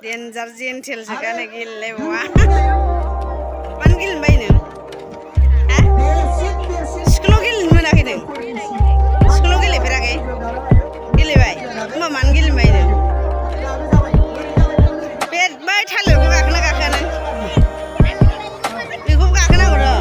डेन्जार जेन्टेलसो गानो गेलेलाय बावा मानो गेलेबाय नों हा स्कुलाव गेलेनो मोनाखै नों स्कुलाव गेलेफेराखै गेलेबाय होमबा मानो गेलेबाय नों बे बै थालिरखौ गाखोना गाखोआ नों बेखौबो गाखोनांगौ र'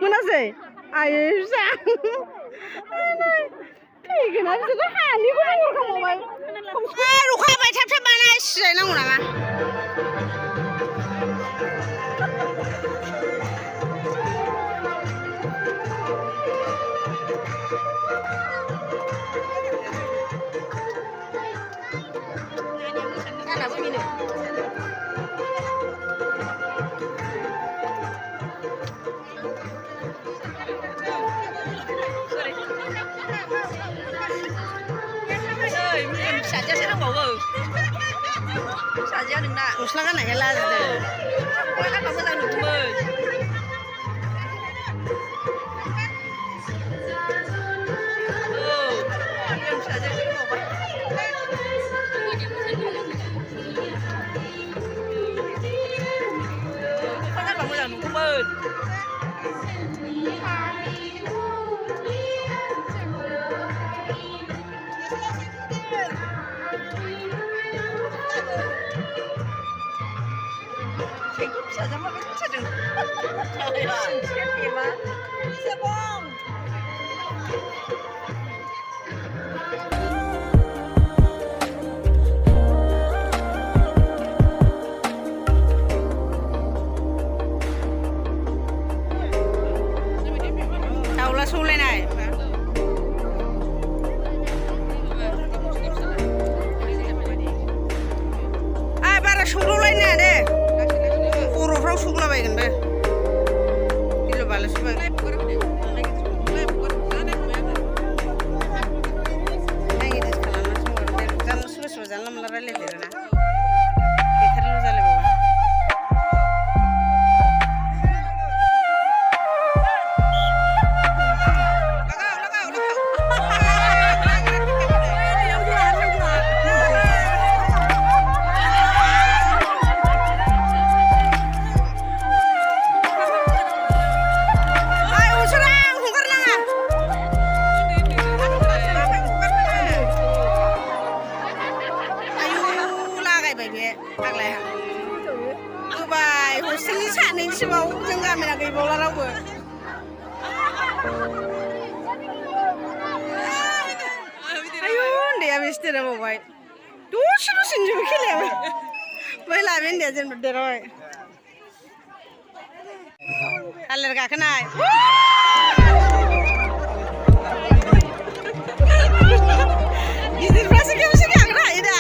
मोनासै आयै फिसा थैगोना बिसोरखौ हानिखौ हरखांबावबाय अखा हाबाय थाब थाब बाना सिजायनांगौ नामा फिसाजोआसो दंबावो फिसाजोआ नोंना गस्ला गाननायखाय लाजिदों गस्ला गानबा मोजां नुगौमोन फिसाजोआसो दंबावबाय गस्ला गानबा मोजां नुगौमोन फिसाजोआ माबायदि जादों दाउला सौलायनाय बारा सौलायनाया दे खर'फ्राव सौलाबायगोन बे गिलु बालुसो सोरबा सोरबा जानला मोनला रायलायदेरोना बेखारल' जालायबावो होबाय हस्टेलनि सानैसोबाव जों गामिना गैबावला रावबो आयु उन्दैया बेसे देरबावबाय दसे दसेनो खेलायाबो बै लाबे उन्दैया जेनेबा देरबाय थालिर गाखोनाय गिदिरफ्रासो खेबसे गाखोनो हायो दा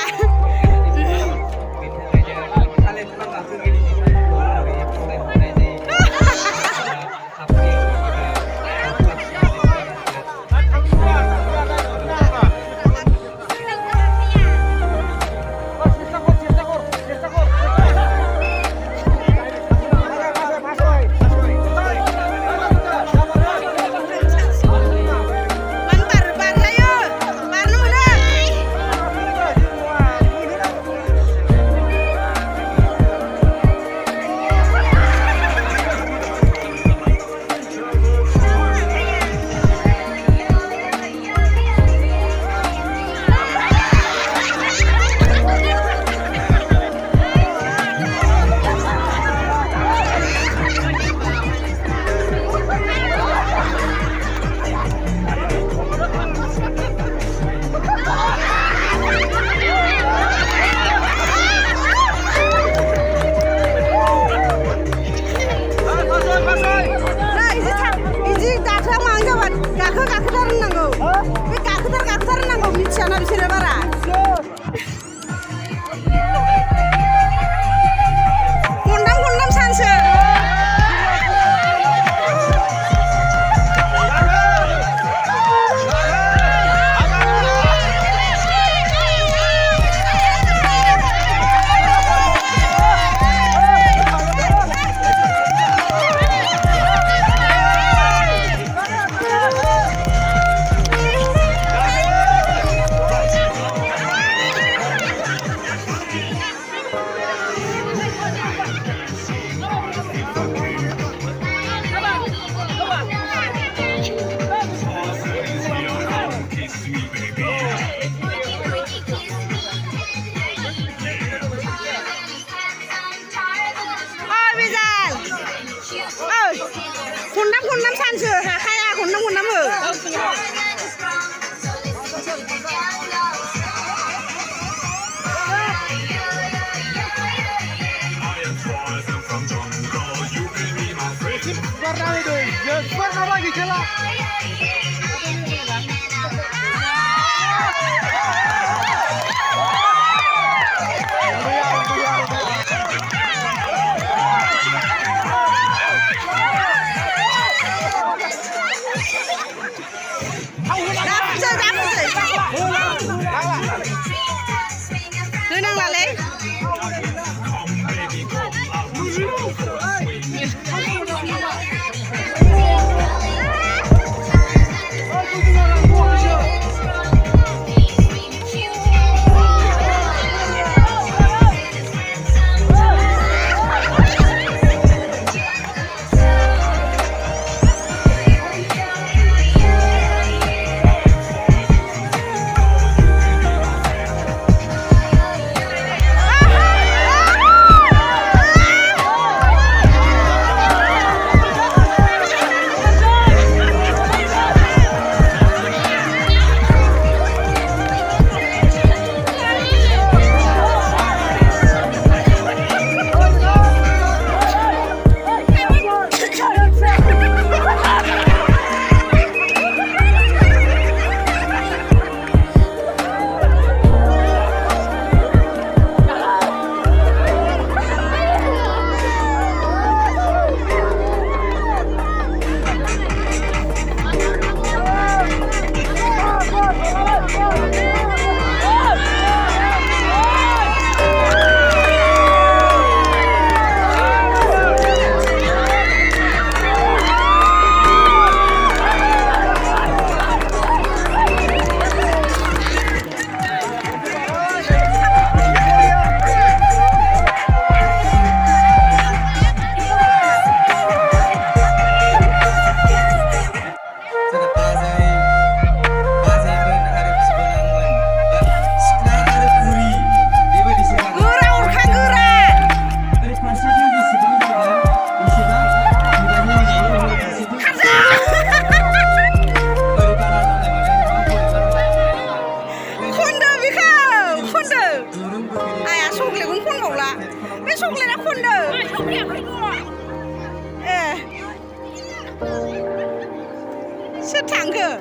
คนน้ำชันเชื่อค่ะใครอาคนน้ำคนน้ำเหอะĐưa năng là lấyไม่ชุกเลยนะคุณเด้อไม่ชุกเนี่ยไม่รู้เออชุดถังคือ